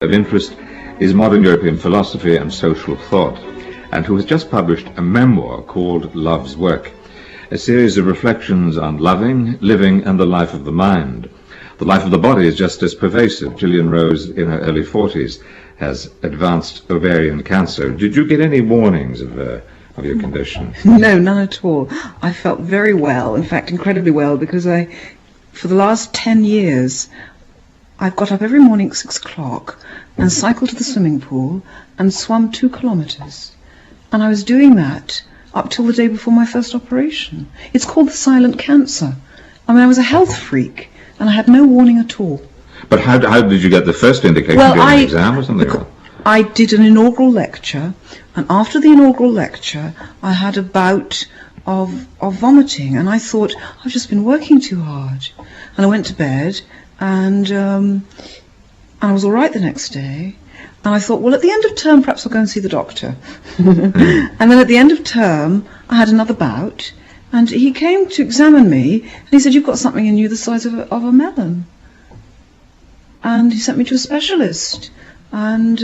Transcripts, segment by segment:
of interest is modern European philosophy and social thought, and who has just published a memoir called Love's Work, a series of reflections on loving, living, and the life of the mind. The life of the body is just as pervasive. Gillian Rose, in her early 40s, has advanced ovarian cancer. Did you get any warnings of your condition? No, none at all. I felt very well, in fact incredibly well, because for the last 10 years, I've got up every morning at 6 o'clock and cycled to the swimming pool and swum 2 kilometres. And I was doing that up till the day before my first operation. It's called the silent cancer. I mean, I was a health freak and I had no warning at all. But how did you get the first indication? Well, during an exam or something? I did an inaugural lecture, and after the inaugural lecture I had a bout of vomiting, and I thought, I've just been working too hard. And I went to bed, and I was all right the next day. And I thought, well, at the end of term, perhaps I'll go and see the doctor. And then at the end of term, I had another bout, and he came to examine me, and he said, you've got something in you the size of a melon. And he sent me to a specialist, and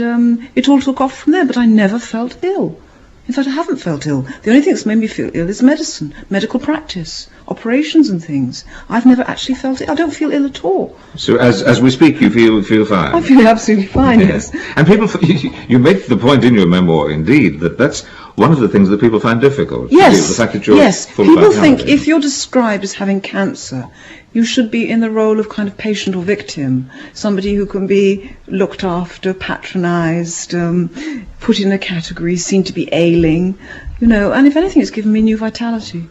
it all took off from there, but I never felt ill. In fact, I haven't felt ill. The only thing that's made me feel ill is medicine, medical practice, operations and things. I've never actually felt ill. I don't feel ill at all. So as we speak, you feel fine? I feel absolutely fine, yes. And people, you make the point in your memoir, indeed, that's one of the things that people find difficult. Yes, the fact that you're yes. full People of think vitality. if you're described as having cancer, you should be in the role of kind of patient or victim, somebody who can be looked after, patronised, put in a category, seen to be ailing, and if anything, it's given me new vitality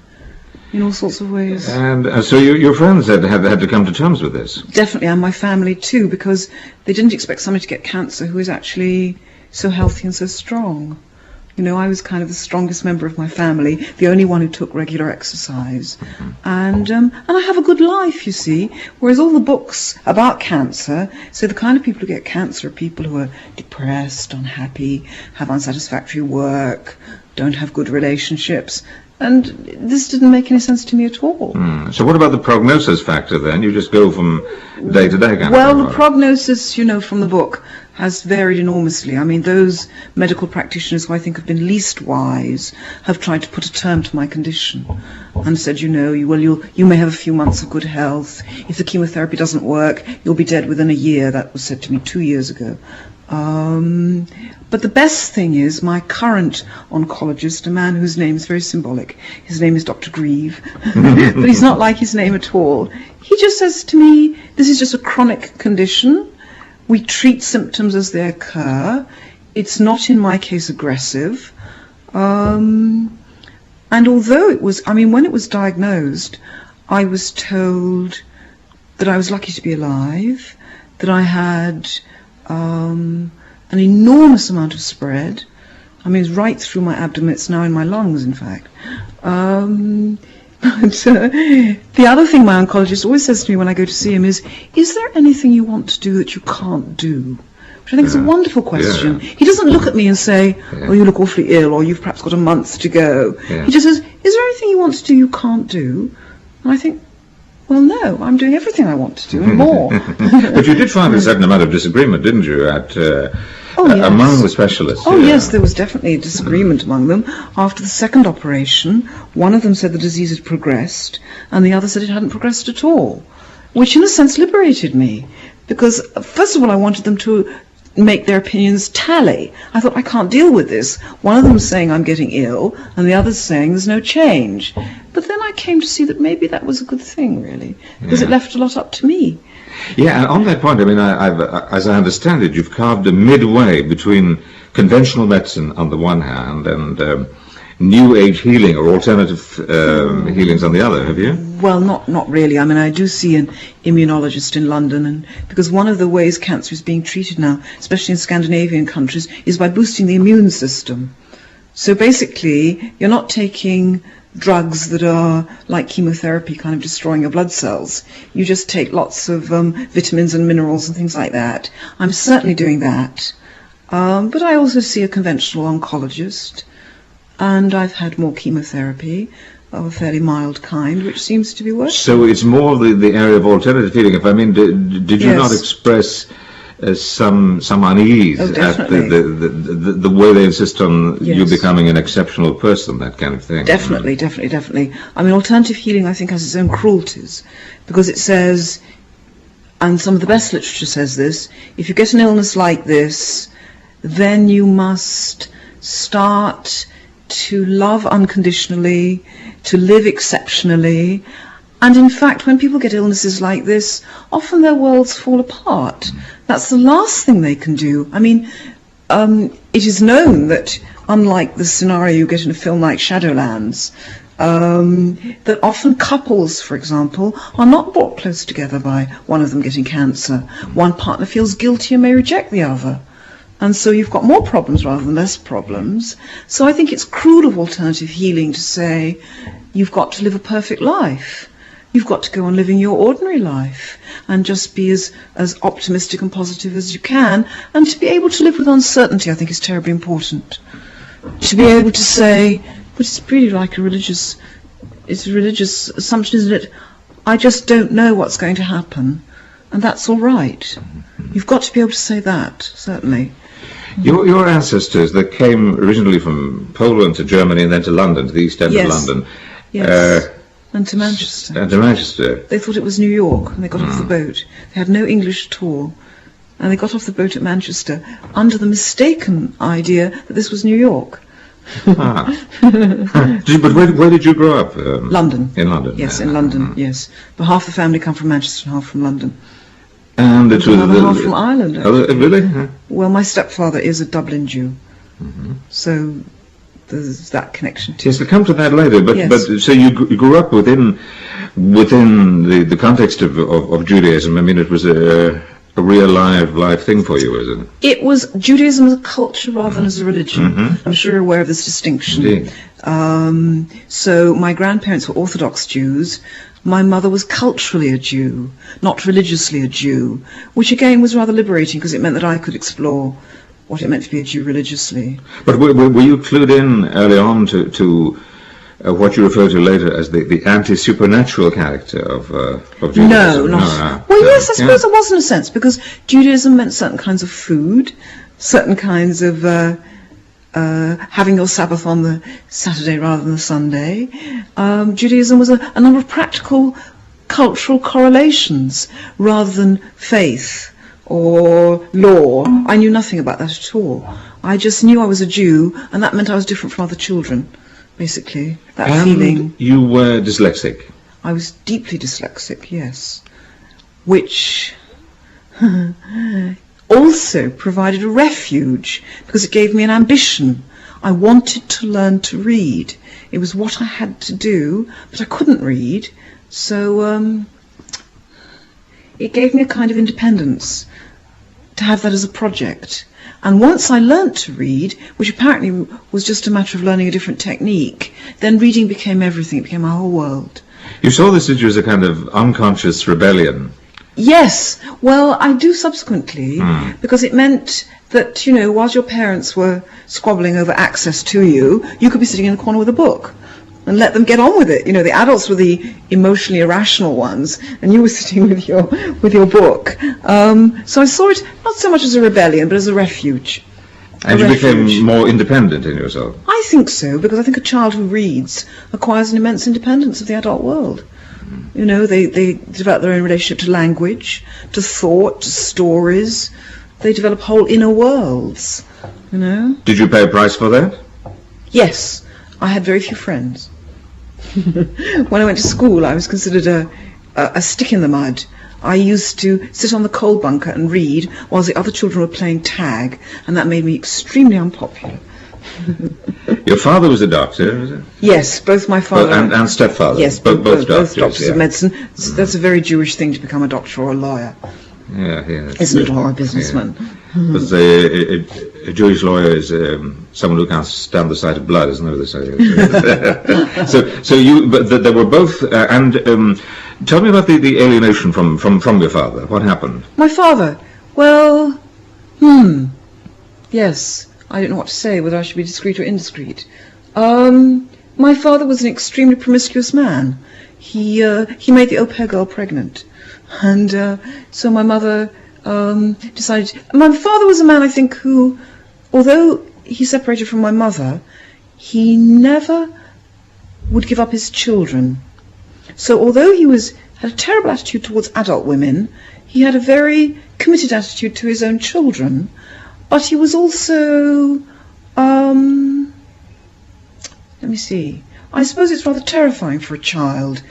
in all sorts of ways. And so your friends had to come to terms with this? Definitely, and my family too, because they didn't expect somebody to get cancer who is actually so healthy and so strong. I was kind of the strongest member of my family, the only one who took regular exercise. And I have a good life, you see, whereas all the books about cancer say the kind of people who get cancer are people who are depressed, unhappy, have unsatisfactory work, don't have good relationships. And this didn't make any sense to me at all. So what about the prognosis factor then? You just go from day to day kind Well, of thing, the prognosis, from the book has varied enormously. I mean, those medical practitioners who I think have been least wise have tried to put a term to my condition and said, you may have a few months of good health. If the chemotherapy doesn't work, you'll be dead within a year. That was said to me 2 years ago. But the best thing is my current oncologist, a man whose name is very symbolic. His name is Dr. Grieve, but he's not like his name at all. He just says to me, this is just a chronic condition. We treat symptoms as they occur. It's not, in my case, aggressive. And although when it was diagnosed, I was told that I was lucky to be alive, that I had an enormous amount of spread. I mean, it's right through my abdomen. It's now in my lungs, in fact. But the other thing my oncologist always says to me when I go to see him is there anything you want to do that you can't do? Which I think is a wonderful question. Yeah. He doesn't look at me and say, oh, you look awfully ill, or you've perhaps got a month to go. Yeah. He just says, is there anything you want to do you can't do? And I think, well, no, I'm doing everything I want to do and more. But you did find a certain amount of disagreement, didn't you, among the specialists? Oh, yes, there was definitely a disagreement among them. After the second operation, one of them said the disease had progressed, and the other said it hadn't progressed at all, which in a sense liberated me, because first of all I wanted them to make their opinions tally. I thought, I can't deal with this. One of them was saying I'm getting ill, and the other's saying there's no change. But then I came to see that maybe that was a good thing, really, because it left a lot up to me. Yeah, and on that point, I mean, as I understand it, you've carved a midway between conventional medicine on the one hand and New Age healing or alternative healings on the other, have you? Well, not really. I mean, I do see an immunologist in London, and because one of the ways cancer is being treated now, especially in Scandinavian countries, is by boosting the immune system. So basically, you're not taking drugs that are like chemotherapy, kind of destroying your blood cells. You just take lots of vitamins and minerals and things like that. I'm certainly doing that. But I also see a conventional oncologist, and I've had more chemotherapy of a fairly mild kind, which seems to be working. So it's more the area of alternative healing. If I mean, did you not express some unease at the way they insist on you becoming an exceptional person, that kind of thing. Definitely. I mean, alternative healing, I think, has its own cruelties, because it says, and some of the best literature says this, if you get an illness like this, then you must start to love unconditionally, to live exceptionally. And in fact, when people get illnesses like this, often their worlds fall apart. That's the last thing they can do. I mean, it is known that, unlike the scenario you get in a film like Shadowlands, that often couples, for example, are not brought close together by one of them getting cancer. One partner feels guilty and may reject the other. And so you've got more problems rather than less problems. So I think it's cruel of alternative healing to say, you've got to live a perfect life. You've got to go on living your ordinary life and just be as optimistic and positive as you can. And to be able to live with uncertainty, I think, is terribly important. To be able to say, but it's really like it's a religious assumption, isn't it? I just don't know what's going to happen. And that's all right. You've got to be able to say that, certainly. Your ancestors, that came originally from Poland to Germany and then to London, to the east end of London. Yes. And to Manchester. And to Manchester. They thought it was New York, and they got off the boat. They had no English at all. And they got off the boat at Manchester under the mistaken idea that this was New York. But where did you grow up? London. In London? Yes, in London, yes. But half the family come from Manchester and half from London. And the half from Ireland, actually. Oh, really? Yeah. Well, my stepfather is a Dublin Jew. So there's that connection too. Yes, we'll come to that later. But so you grew up within the context of Judaism. I mean, it was a real live thing for you, was it? It was Judaism as a culture rather than as a religion. I'm sure you're aware of this distinction. Indeed. So my grandparents were Orthodox Jews. My mother was culturally a Jew, not religiously a Jew, which again was rather liberating because it meant that I could explore what it meant to be a Jew religiously. But were you clued in early on to what you refer to later as the anti-supernatural character of Judaism? No, not. Well, yes, I suppose there was in a sense, because Judaism meant certain kinds of food, certain kinds of having your Sabbath on the Saturday rather than the Sunday. Judaism was a number of practical cultural correlations rather than faith or law. I knew nothing about that at all. I just knew I was a Jew, and that meant I was different from other children, basically. That feeling. You were dyslexic? I was deeply dyslexic, yes. Which also provided a refuge, because it gave me an ambition. I wanted to learn to read. It was what I had to do, but I couldn't read, so it gave me a kind of independence to have that as a project. And once I learnt to read, which apparently was just a matter of learning a different technique, then reading became everything. It became my whole world. You saw this as a kind of unconscious rebellion. Yes, well, I do subsequently, because it meant that, whilst your parents were squabbling over access to you, you could be sitting in a corner with a book and let them get on with it. The adults were the emotionally irrational ones, and you were sitting with your book. So I saw it not so much as a rebellion, but as a refuge. And you became more independent in yourself? I think so, because I think a child who reads acquires an immense independence of the adult world. They develop their own relationship to language, to thought, to stories. They develop whole inner worlds, Did you pay a price for that? Yes. I had very few friends. When I went to school, I was considered a stick in the mud. I used to sit on the coal bunker and read while the other children were playing tag, and that made me extremely unpopular. Your father was a doctor, was it? Yes, both my father and stepfather. Yes, both doctors of medicine. That's a very Jewish thing to become a doctor or a lawyer. Yeah. Isn't it, or a businessman? Because a Jewish lawyer is someone who can't stand the sight of blood, isn't that what they say? So they were both, and tell me about the alienation from your father. What happened? My father? Well, yes. I don't know what to say, whether I should be discreet or indiscreet. My father was an extremely promiscuous man. He made the au pair girl pregnant. And so my mother decided... My father was a man, I think, who, although he separated from my mother, he never would give up his children. So although he had a terrible attitude towards adult women, he had a very committed attitude to his own children, but he was also... let me see. I suppose it's rather terrifying for a child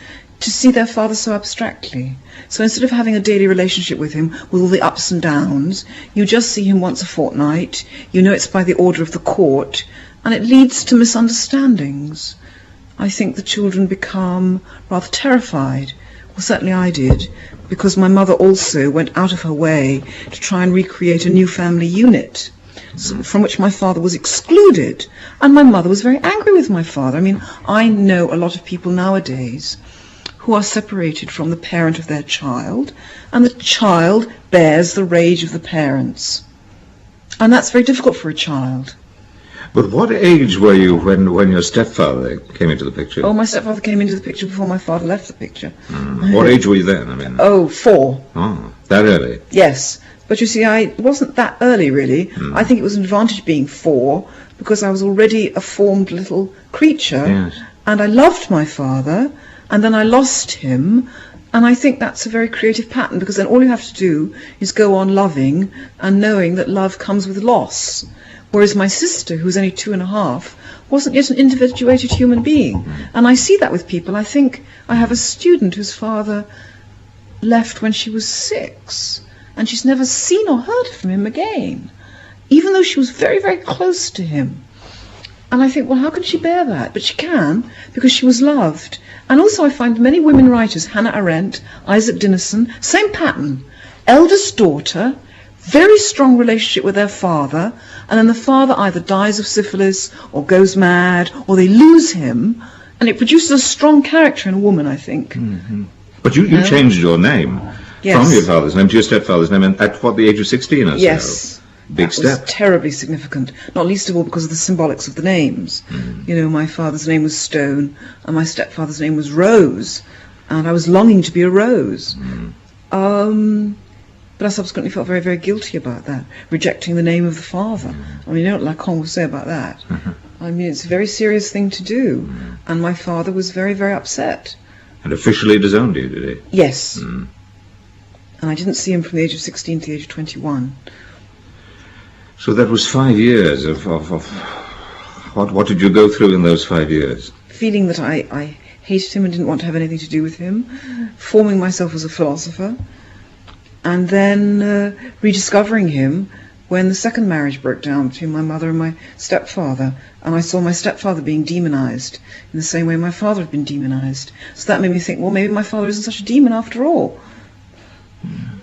to see their father so abstractly. So instead of having a daily relationship with him, with all the ups and downs, you just see him once a fortnight, you know it's by the order of the court, and it leads to misunderstandings. I think the children become rather terrified. Well, certainly I did, because my mother also went out of her way to try and recreate a new family unit, from which my father was excluded, and my mother was very angry with my father. I mean, I know a lot of people nowadays who are separated from the parent of their child, and the child bears the rage of the parents. And that's very difficult for a child. But what age were you when your stepfather came into the picture? Oh, my stepfather came into the picture before my father left the picture. What age were you then? I mean, 4. Oh, that early? Yes. But you see, I wasn't that early, really. I think it was an advantage being 4, because I was already a formed little creature. Yes. And I loved my father, and then I lost him. And I think that's a very creative pattern, because then all you have to do is go on loving and knowing that love comes with loss. Whereas my sister, who was only 2.5, wasn't yet an individuated human being. And I see that with people. I think I have a student whose father left when she was 6. And she's never seen or heard from him again, even though she was very, very close to him. And I think, well, how can she bear that? But she can, because she was loved. And also I find many women writers, Hannah Arendt, Isaac Dinesen, same pattern. Eldest daughter, very strong relationship with their father, and then the father either dies of syphilis or goes mad, or they lose him, and it produces a strong character in a woman, I think. Mm-hmm. But you changed your name. Yes. From your father's name to your stepfather's name, and at what, the age of 16 or so? Yes. Big step. Was terribly significant, not least of all because of the symbolics of the names. You know, my father's name was Stone, and my stepfather's name was Rose, and I was longing to be a rose. But I subsequently felt very, very guilty about that, rejecting the name of the father. I mean, you know what Lacan will say about that. I mean, it's a very serious thing to do, and my father was very, very upset. And officially disowned you, did he? Yes. And I didn't see him from the age of 16 to the age of 21. So that was 5 years of what did you go through in those 5 years? Feeling that I hated him and didn't want to have anything to do with him, forming myself as a philosopher, and then rediscovering him when the second marriage broke down between my mother and my stepfather, and I saw my stepfather being demonized in the same way my father had been demonized. So that made me think, well, maybe my father isn't such a demon after all.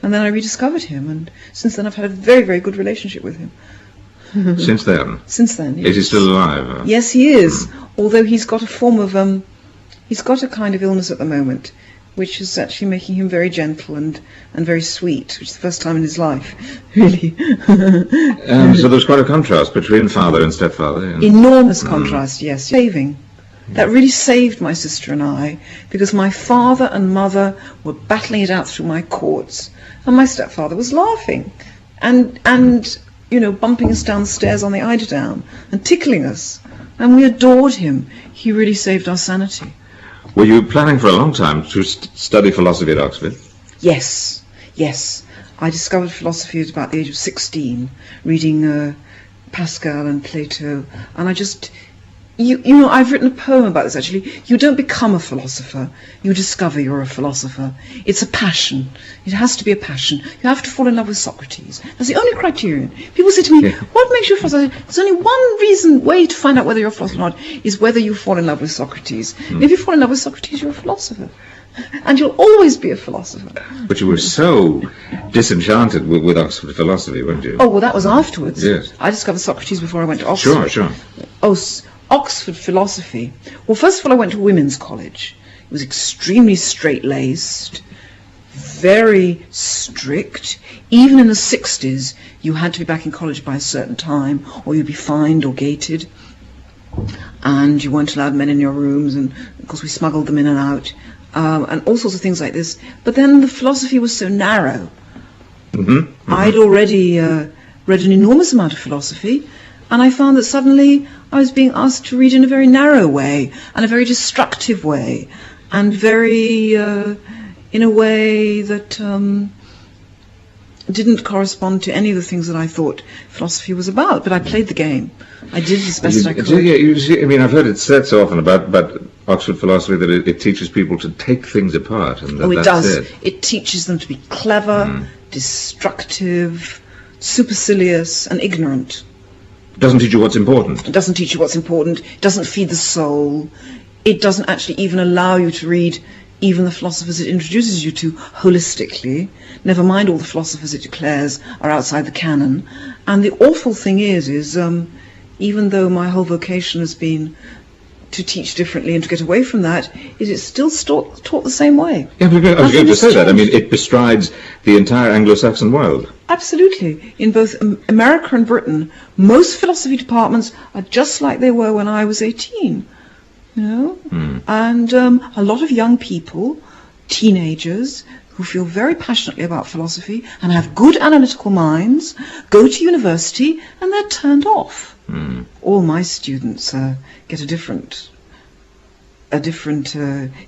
And then I rediscovered him, and since then I've had a very, very good relationship with him. Since then? Since then, yes. Is he still alive? Yes, he is, although he's got a form of, he's got a kind of illness at the moment, which is actually making him very gentle and very sweet, which is the first time in his life, really. So there's quite a contrast between father and stepfather. Yeah. Enormous contrast, yes. Saving. That really saved my sister and I, because my father and mother were battling it out through my courts, and my stepfather was laughing and you know, bumping us down the stairs on the eiderdown and tickling us, and we adored him. He really saved our sanity. Were you planning for a long time to study philosophy at Oxford? Yes, yes. I discovered philosophy at about the age of 16, reading Pascal and Plato, and I just... You know, I've written a poem about this, actually. You don't become a philosopher, you discover you're a philosopher. It's a passion. It has to be a passion. You have to fall in love with Socrates. That's the only criterion. People say to me, what makes you a philosopher? There's only one way to find out whether you're a philosopher or not, is whether you fall in love with Socrates. If you fall in love with Socrates, you're a philosopher. And you'll always be a philosopher. But you were so disenchanted with Oxford philosophy, weren't you? Oh, well, that was afterwards. Yes. I discovered Socrates before I went to Oxford. Sure. Oh, Oxford philosophy. Well, first of all, I went to women's college. It was extremely straight-laced, very strict. Even in the 60s, you had to be back in college by a certain time, or you'd be fined or gated. And you weren't allowed men in your rooms, and of course we smuggled them in and out, and all sorts of things like this. But then the philosophy was so narrow. I'd already read an enormous amount of philosophy, and I found that suddenly I was being asked to read in a very narrow way, and a very destructive way, and very, in a way that didn't correspond to any of the things that I thought philosophy was about. But I played the game. I did as best I could. Yeah, you see, I mean, I've heard it said so often about Oxford philosophy that it teaches people to take things apart. And it does. It teaches them to be clever, destructive, supercilious, and ignorant. It doesn't teach you what's important. It doesn't teach you what's important. It doesn't feed the soul. It doesn't actually even allow you to read even the philosophers it introduces you to holistically. Never mind all the philosophers it declares are outside the canon. And the awful thing is even though my whole vocation has been to teach differently and to get away from that, it's still taught the same way. Yeah, I was going to say that. I mean, it bestrides the entire Anglo-Saxon world. Absolutely. In both America and Britain, most philosophy departments are just like they were when I was 18. You know? And a lot of young people, teenagers, who feel very passionately about philosophy and have good analytical minds, go to university and they're turned off. All my students get a different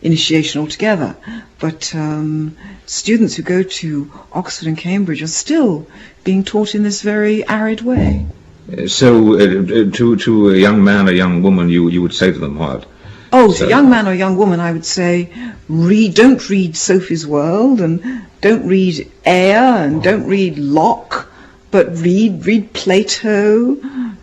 initiation altogether, but students who go to Oxford and Cambridge are still being taught in this very arid way. So to a young man or young woman, you would say to them what? To a young man or young woman, I would say, don't read Sophie's World, and don't read Ayer, and don't read Locke, but read Plato,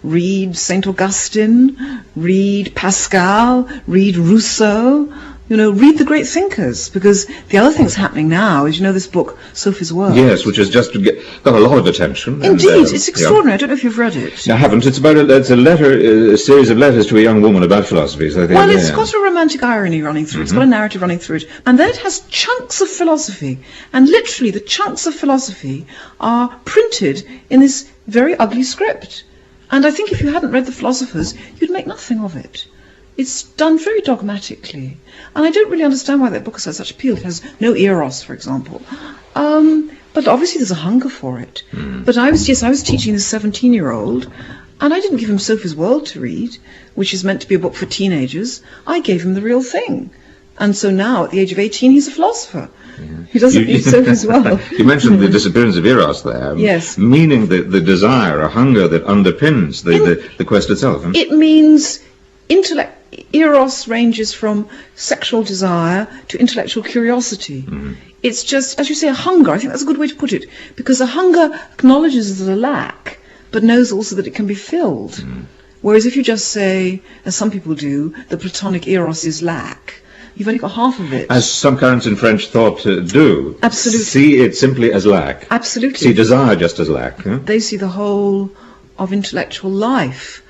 read St. Augustine, read Pascal, read Rousseau, read the great thinkers, because the other thing that's happening now is, this book, Sophie's World. Yes, which has just got a lot of attention. Indeed, it's extraordinary. I don't know if you've read it. I haven't. It's about a series of letters to a young woman about philosophy. So I think, well, it's got a romantic irony running through it. It's got a narrative running through it. And then it has chunks of philosophy. And literally, the chunks of philosophy are printed in this very ugly script. And I think if you hadn't read the philosophers, you'd make nothing of it. It's done very dogmatically. And I don't really understand why that book has had such appeal. It has no eros, for example. But obviously there's a hunger for it. But I was teaching this 17-year-old, and I didn't give him Sophie's World to read, which is meant to be a book for teenagers. I gave him the real thing. And so now, at the age of 18, he's a philosopher. He doesn't read Sophie's World. You mentioned the disappearance of eros there. Yes. Meaning the desire, a hunger that underpins the quest itself. It means eros ranges from sexual desire to intellectual curiosity. It's just, as you say, a hunger. I think that's a good way to put it, because a hunger acknowledges there's a lack, but knows also that it can be filled. Whereas if you just say, as some people do, the Platonic eros is lack, you've only got half of it. As some currents in French thought do. Absolutely. See it simply as lack. Absolutely. See desire just as lack. They see the whole of intellectual life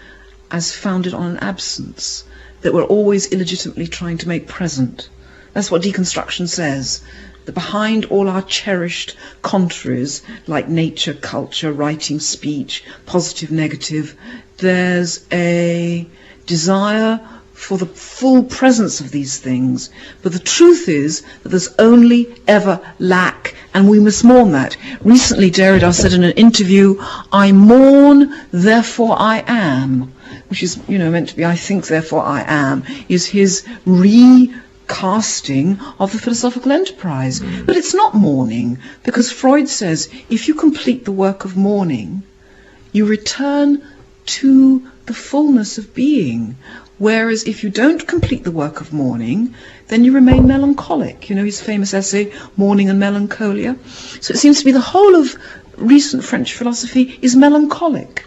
as founded on an absence that we're always illegitimately trying to make present. That's what deconstruction says, that behind all our cherished contraries, like nature, culture, writing, speech, positive, negative, there's a desire for the full presence of these things. But the truth is that there's only ever lack, and we must mourn that. Recently, Derrida said in an interview, "I mourn, therefore I am," which is, meant to be "I think, therefore I am," is his recasting of the philosophical enterprise. But it's not mourning, because Freud says if you complete the work of mourning, you return to the fullness of being. Whereas if you don't complete the work of mourning, then you remain melancholic. His famous essay, Mourning and Melancholia. So it seems to be the whole of recent French philosophy is melancholic.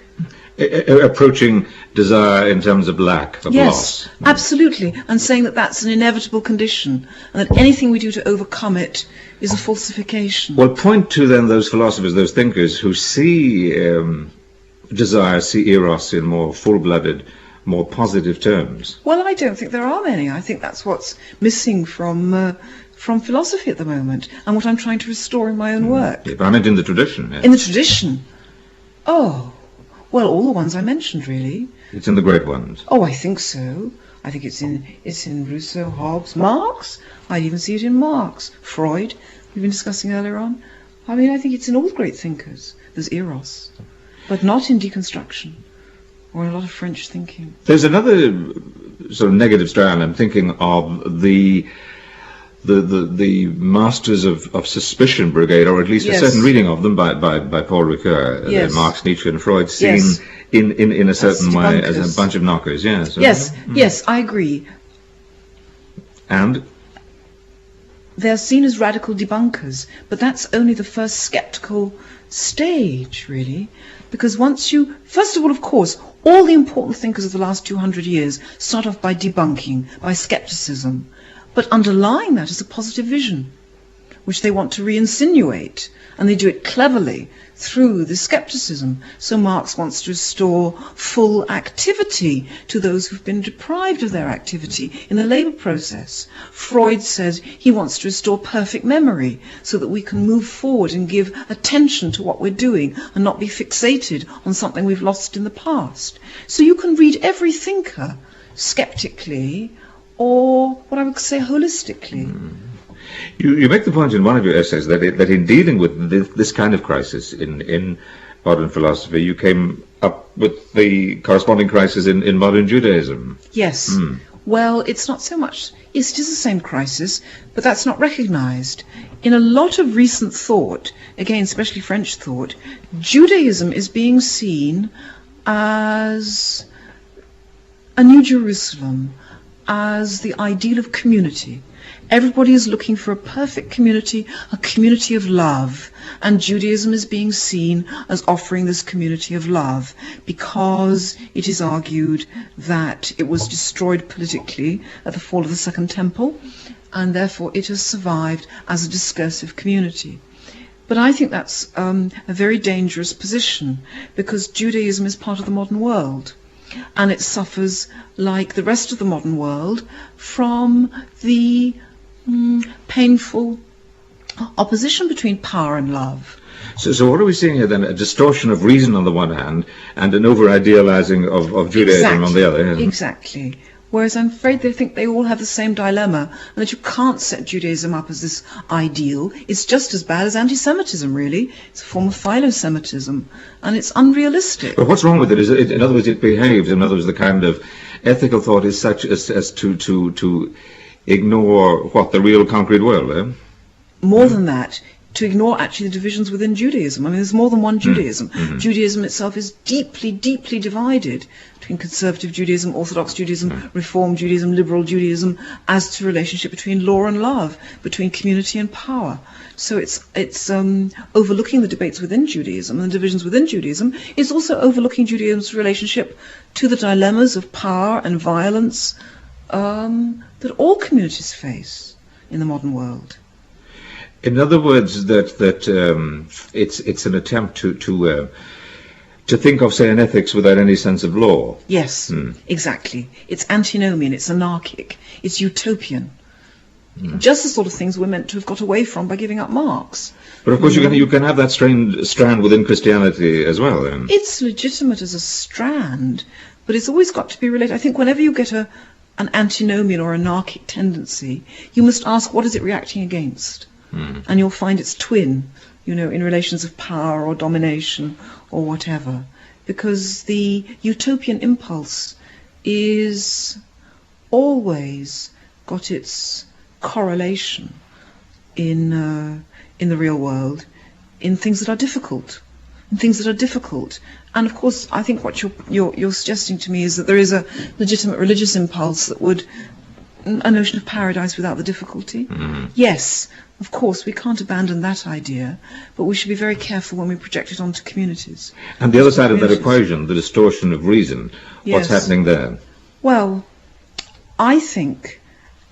Approaching desire in terms of lack, of loss. Yes, absolutely. And saying that that's an inevitable condition, and that anything we do to overcome it is a falsification. Well, point to then those philosophers, those thinkers who see desire, see eros in more full-blooded, more positive terms. Well, I don't think there are many. I think that's what's missing from philosophy at the moment, and what I'm trying to restore in my own work. Yeah, but I meant in the tradition. Yes. In the tradition? Oh, well, all the ones I mentioned, really. It's in the great ones. Oh, I think so. I think it's in Rousseau, Hobbes, Marx. I'd even see it in Marx. Freud, we've been discussing earlier on. I mean, I think it's in all great thinkers. There's eros, but not in deconstruction or in a lot of French thinking. There's another sort of negative strand. I'm thinking of the Masters of Suspicion Brigade, or at least a certain reading of them by Paul Ricoeur, Marx, Nietzsche, and Freud, seen in a certain way as a bunch of knockers. Yes. Yes, I agree. And they're seen as radical debunkers, but that's only the first skeptical stage, really. Because first of all, of course, all the important thinkers of the last 200 years start off by debunking, by skepticism. But underlying that is a positive vision, which they want to re-insinuate, and they do it cleverly through the skepticism. So Marx wants to restore full activity to those who've been deprived of their activity in the labour process. Freud says he wants to restore perfect memory so that we can move forward and give attention to what we're doing and not be fixated on something we've lost in the past. So you can read every thinker skeptically, or what I would say holistically. You make the point in one of your essays that in dealing with this kind of crisis in modern philosophy, you came up with the corresponding crisis in modern Judaism. Yes. Well, it's not so much, yes, it is the same crisis, but that's not recognized. In a lot of recent thought, again, especially French thought, Judaism is being seen as a New Jerusalem, as the ideal of community. Everybody is looking for a perfect community, a community of love, and Judaism is being seen as offering this community of love because it is argued that it was destroyed politically at the fall of the Second Temple, and therefore it has survived as a discursive community. But I think that's a very dangerous position, because Judaism is part of the modern world, and it suffers, like the rest of the modern world, from the painful opposition between power and love. So what are we seeing here then? A distortion of reason on the one hand, and an over-idealizing of Judaism on the other. Exactly. Whereas I'm afraid they think they all have the same dilemma, and that you can't set Judaism up as this ideal. It's just as bad as anti-Semitism, really. It's a form of philo-Semitism, and it's unrealistic. But what's wrong with it? Is it, in other words, it behaves. In other words, the kind of ethical thought is such as to ignore what the real concrete world. More than that, to ignore actually the divisions within Judaism. I mean, there's more than one Judaism. Judaism itself is deeply, deeply divided between conservative Judaism, Orthodox Judaism, Reform Judaism, Liberal Judaism, as to the relationship between law and love, between community and power. So it's overlooking the debates within Judaism and the divisions within Judaism. It's also overlooking Judaism's relationship to the dilemmas of power and violence that all communities face in the modern world. In other words, that it's an attempt to think of, say, an ethics without any sense of law. Yes, exactly. It's antinomian, it's anarchic, it's utopian. Just the sort of things we're meant to have got away from by giving up Marx. But of course you can have that strand within Christianity as well. Then. It's legitimate as a strand, but it's always got to be related. I think whenever you get an antinomian or anarchic tendency, you must ask, what is it reacting against? And you'll find its twin, in relations of power or domination or whatever. Because the utopian impulse is always got its correlation in the real world in things that are difficult. And of course, I think what you're suggesting to me is that there is a legitimate religious impulse that would, a notion of paradise without the difficulty. Yes, of course, we can't abandon that idea, but we should be very careful when we project it onto communities. And the other side of that equation, the distortion of reason, what's happening there? Well, I think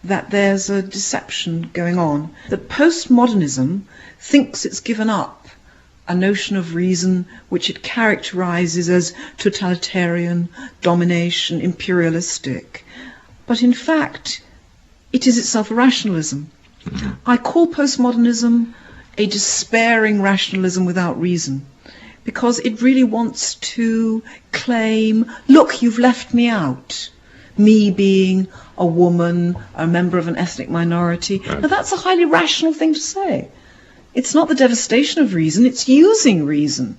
that there's a deception going on, that postmodernism thinks it's given up a notion of reason which it characterizes as totalitarian, domination, imperialistic. But in fact, it is itself a rationalism. I call postmodernism a despairing rationalism without reason, because it really wants to claim, look, you've left me out. Me being a woman, a member of an ethnic minority. Now that's a highly rational thing to say. It's not the devastation of reason, it's using reason.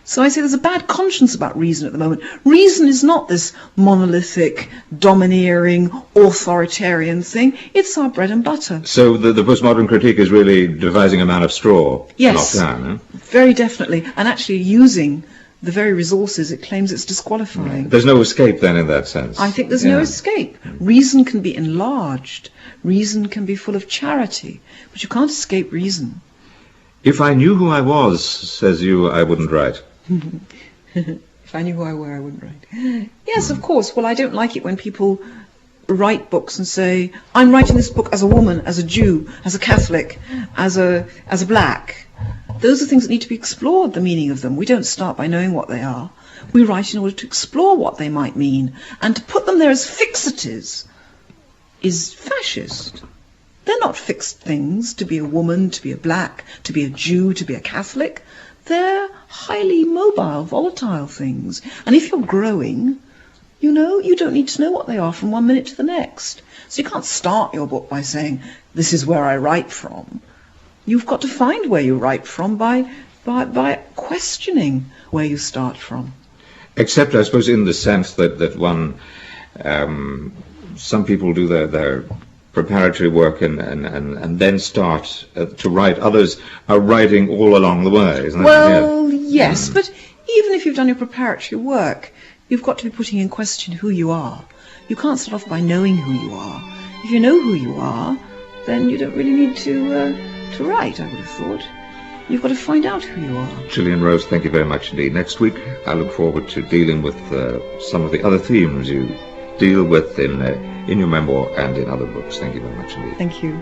So I say there's a bad conscience about reason at the moment. Reason is not this monolithic, domineering, authoritarian thing. It's our bread and butter. So the postmodern critique is really devising a man of straw. Yes, not down, very definitely. And actually using the very resources it claims it's disqualifying. There's no escape then in that sense. I think there's no escape. Reason can be enlarged. Reason can be full of charity. But you can't escape reason. If I knew who I was, says you, I wouldn't write. If I knew who I were, I wouldn't write. Yes, of course. Well, I don't like it when people write books and say, I'm writing this book as a woman, as a Jew, as a Catholic, as a black. Those are things that need to be explored, the meaning of them. We don't start by knowing what they are. We write in order to explore what they might mean. And to put them there as fixities is fascist. They're not fixed things, to be a woman, to be a black, to be a Jew, to be a Catholic. They're highly mobile, volatile things. And if you're growing, you don't need to know what they are from one minute to the next. So you can't start your book by saying, this is where I write from. You've got to find where you write from by questioning where you start from. Except, I suppose, in the sense that one, some people do their preparatory work and then start to write. Others are writing all along the way, isn't that? Well, yes, but even if you've done your preparatory work, you've got to be putting in question who you are. You can't start off by knowing who you are. If you know who you are, then you don't really need to write, I would have thought. You've got to find out who you are. Gillian Rose, thank you very much indeed. Next week, I look forward to dealing with some of the other themes you deal with in your memoir and in other books. Thank you very much indeed. Thank you.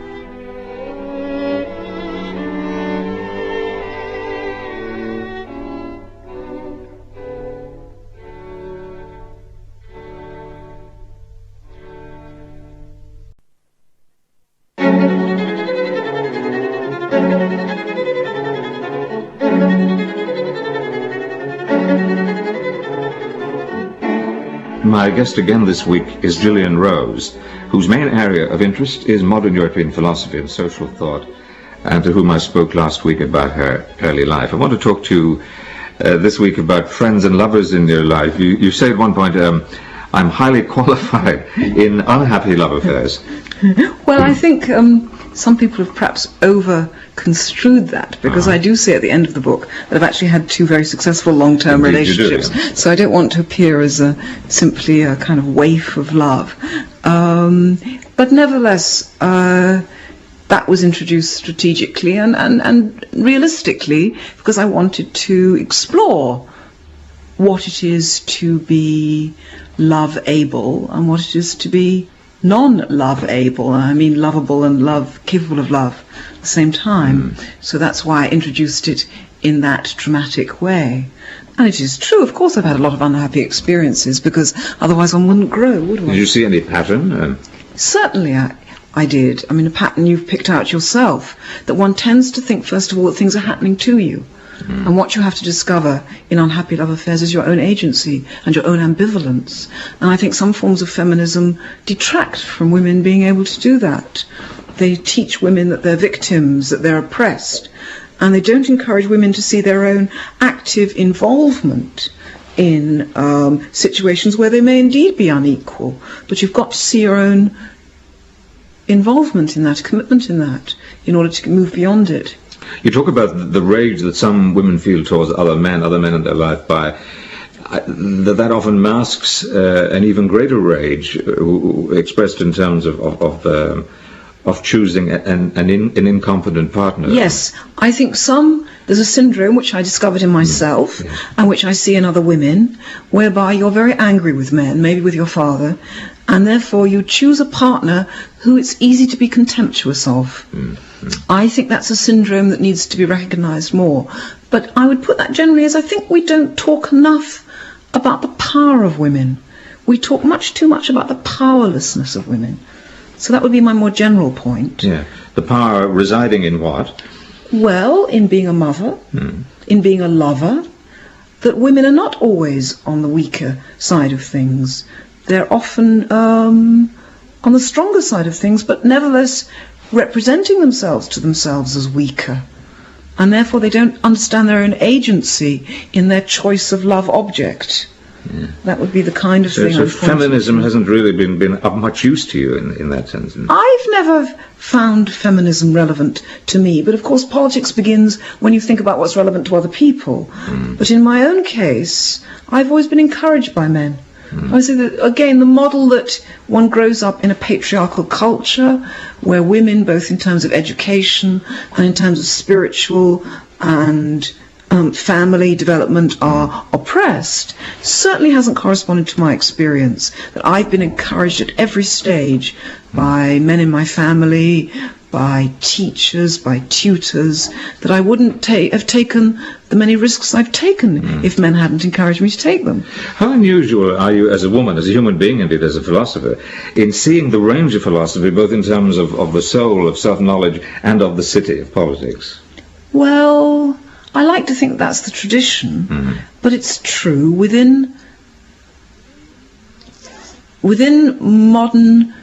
My guest again this week is Gillian Rose, whose main area of interest is modern European philosophy and social thought, and to whom I spoke last week about her early life. I want to talk to you this week about friends and lovers in your life. You say at one point, I'm highly qualified in unhappy love affairs. Well, I think some people have perhaps over-construed that, because I do say at the end of the book that I've actually had 2 very successful long-term relationships. You do, yeah. So I don't want to appear as simply a kind of waif of love. But nevertheless, that was introduced strategically and realistically, because I wanted to explore what it is to be love-able and what it is to be non-love-able. I mean lovable and capable of love at the same time. So that's why I introduced it in that dramatic way. And it is true, of course I've had a lot of unhappy experiences, because otherwise one wouldn't grow, would one? Did you see any pattern? Certainly I did. I mean, a pattern you've picked out yourself, that one tends to think, first of all, that things are happening to you. And what you have to discover in unhappy love affairs is your own agency and your own ambivalence. And I think some forms of feminism detract from women being able to do that. They teach women that they're victims, that they're oppressed, and they don't encourage women to see their own active involvement in situations where they may indeed be unequal. But you've got to see your own involvement in that, commitment in that, in order to move beyond it. You talk about the rage that some women feel towards other men in their life that often masks an even greater rage expressed in terms of choosing an incompetent partner. Yes, I think there's a syndrome which I discovered in myself and which I see in other women, whereby you're very angry with men, maybe with your father, and therefore you choose a partner who it's easy to be contemptuous of. I think that's a syndrome that needs to be recognised more. But I would put that generally as I think we don't talk enough about the power of women. We talk much too much about the powerlessness of women. So that would be my more general point. Yeah. The power residing in what? Well, in being a mother, in being a lover, that women are not always on the weaker side of things. They're often on the stronger side of things, but nevertheless representing themselves to themselves as weaker. and therefore they don't understand their own agency in their choice of love object. That would be the kind of thing. So feminism hasn't really been of much use to you in that sense. I've never found feminism relevant to me, but of course politics begins when you think about what's relevant to other people. But in my own case, I've always been encouraged by men. I would say that, again, the model that one grows up in a patriarchal culture where women, both in terms of education and in terms of spiritual and family development, are oppressed, certainly hasn't corresponded to my experience. That I've been encouraged at every stage by men in my family, by teachers, by tutors, that I wouldn't have taken the many risks I've taken if men hadn't encouraged me to take them. How unusual are you as a woman, as a human being, indeed as a philosopher, in seeing the range of philosophy, both in terms of the soul, of self-knowledge, and of the city, of politics? Well, I like to think that's the tradition, but it's true within modern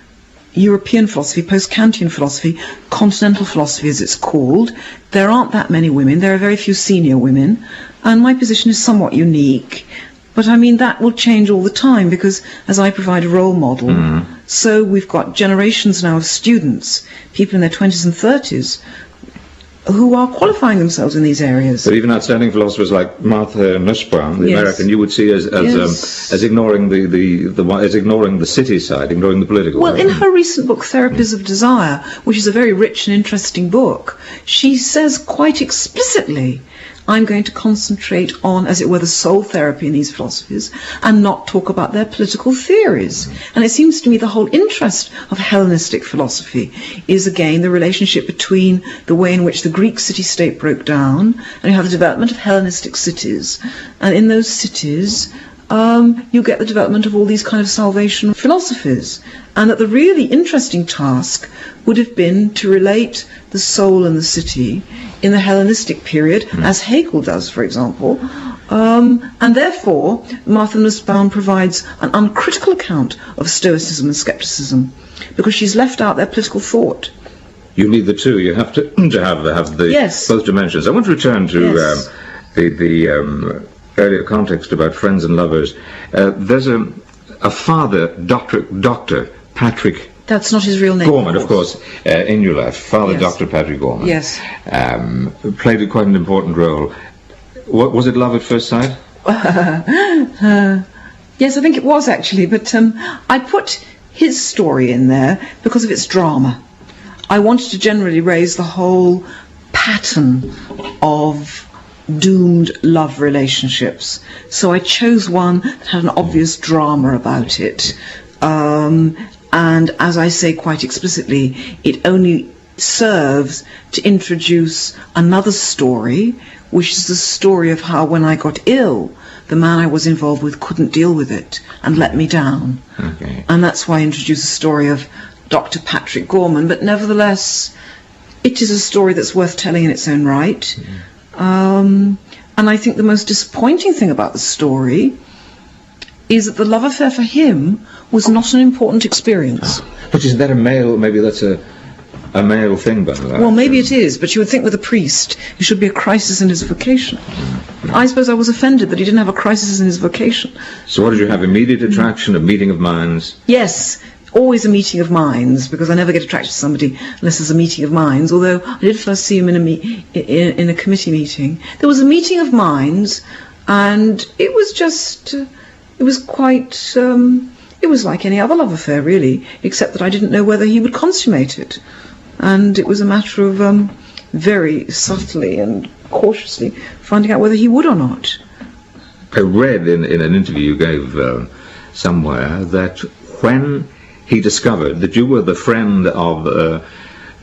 European philosophy, post-Kantian philosophy, continental philosophy as it's called, there aren't that many women. There are very few senior women, and my position is somewhat unique. But I mean, that will change all the time, because as I provide a role model, so we've got generations now of students, people in their 20s and 30s, who are qualifying themselves in these areas. But even outstanding philosophers like Martha Nussbaum, the American, you would see as ignoring as ignoring the city side, ignoring the political. Well, in her recent book, Therapies of Desire, which is a very rich and interesting book, she says quite explicitly, I'm going to concentrate on, as it were, the soul therapy in these philosophies and not talk about their political theories. And it seems to me the whole interest of Hellenistic philosophy is, again, the relationship between the way in which the Greek city-state broke down, and you have the development of Hellenistic cities. And in those cities, you get the development of all these kind of salvation philosophies. And that the really interesting task would have been to relate the soul and the city in the Hellenistic period, as Hegel does, for example. And therefore, Martha Nussbaum provides an uncritical account of Stoicism and skepticism, because she's left out their political thought. You need the two. You have to have the both dimensions. I want to return to the earlier context about friends and lovers. There's a father, Dr. Patrick. That's not his real name. Gorman, of course, in your life. Father Dr. Patrick Gorman. Yes. Played quite an important role. Was it love at first sight? Yes, I think it was actually, but I put his story in there because of its drama. I wanted to generally raise the whole pattern of doomed love relationships. So I chose one that had an obvious drama about it. And as I say quite explicitly, it only serves to introduce another story, which is the story of how when I got ill, the man I was involved with couldn't deal with it and let me down. Okay. And that's why I introduced the story of Dr. Patrick Gorman, but nevertheless, it is a story that's worth telling in its own right. And I think the most disappointing thing about the story is that the love affair for him was not an important experience. But isn't that a male, maybe that's a male thing, by the way? Well, maybe it is, but you would think with a priest, it should be a crisis in his vocation. I suppose I was offended that he didn't have a crisis in his vocation. So what did you have, immediate attraction, a meeting of minds? Yes, always a meeting of minds, because I never get attracted to somebody unless there's a meeting of minds, although I did first see him in a committee meeting. There was a meeting of minds, and it was just... It was quite, it was like any other love affair, really, except that I didn't know whether he would consummate it. And it was a matter of very subtly and cautiously finding out whether he would or not. I read in an interview you gave somewhere that when he discovered that you were the friend of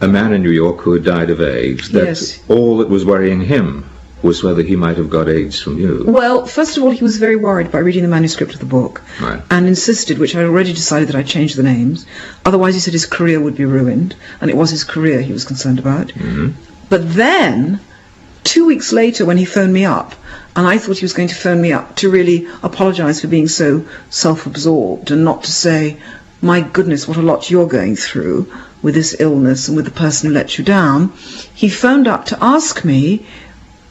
a man in New York who had died of AIDS, that all that was worrying him was whether he might have got AIDS from you. Well, first of all, he was very worried by reading the manuscript of the book, and insisted, which I had already decided, that I change the names. Otherwise, he said his career would be ruined, and it was his career he was concerned about. But then, 2 weeks later, when he phoned me up, and I thought he was going to phone me up to really apologise for being so self-absorbed and not to say, my goodness, what a lot you're going through, with this illness and with the person who let you down, he phoned up to ask me,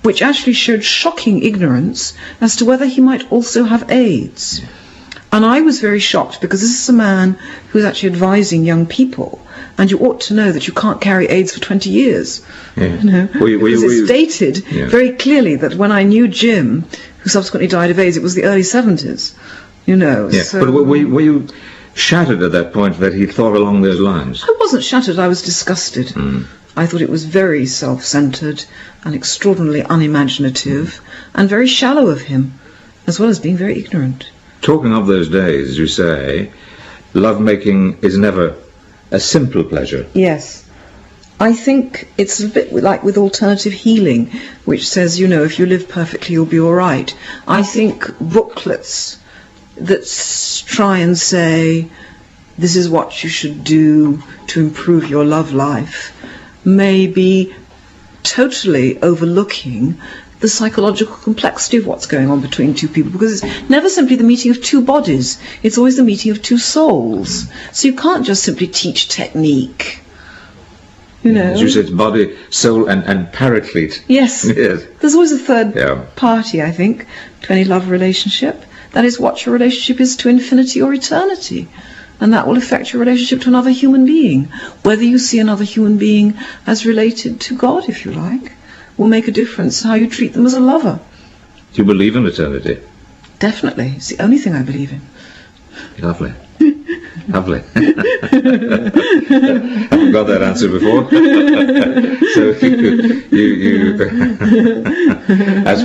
which actually showed shocking ignorance, as to whether he might also have AIDS. And I was very shocked, because this is a man who's actually advising young people, and you ought to know that you can't carry AIDS for 20 years. Yeah. You know, because it's stated very clearly that when I knew Jim, who subsequently died of AIDS, it was the early 70s. You know. Yeah. So, but were you shattered at that point that he thought along those lines? I wasn't shattered, I was disgusted. I thought it was very self-centred and extraordinarily unimaginative and very shallow of him, as well as being very ignorant. Talking of those days, you say, love-making is never a simple pleasure. Yes. I think it's a bit like with alternative healing, which says, you know, if you live perfectly, you'll be all right. I think booklets that try and say, this is what you should do to improve your love life, may be totally overlooking the psychological complexity of what's going on between two people, because it's never simply the meeting of two bodies, it's always the meeting of two souls. So you can't just simply teach technique. You know. As you said, body, soul and paraclete. Yes. Yes. There's always a third party, I think, to any love relationship. That is what your relationship is to infinity or eternity. And that will affect your relationship to another human being. Whether you see another human being as related to God, if you like, will make a difference how you treat them as a lover. Do you believe in eternity? Definitely. It's the only thing I believe in. Lovely. Lovely. Haven't got that answer before. So you as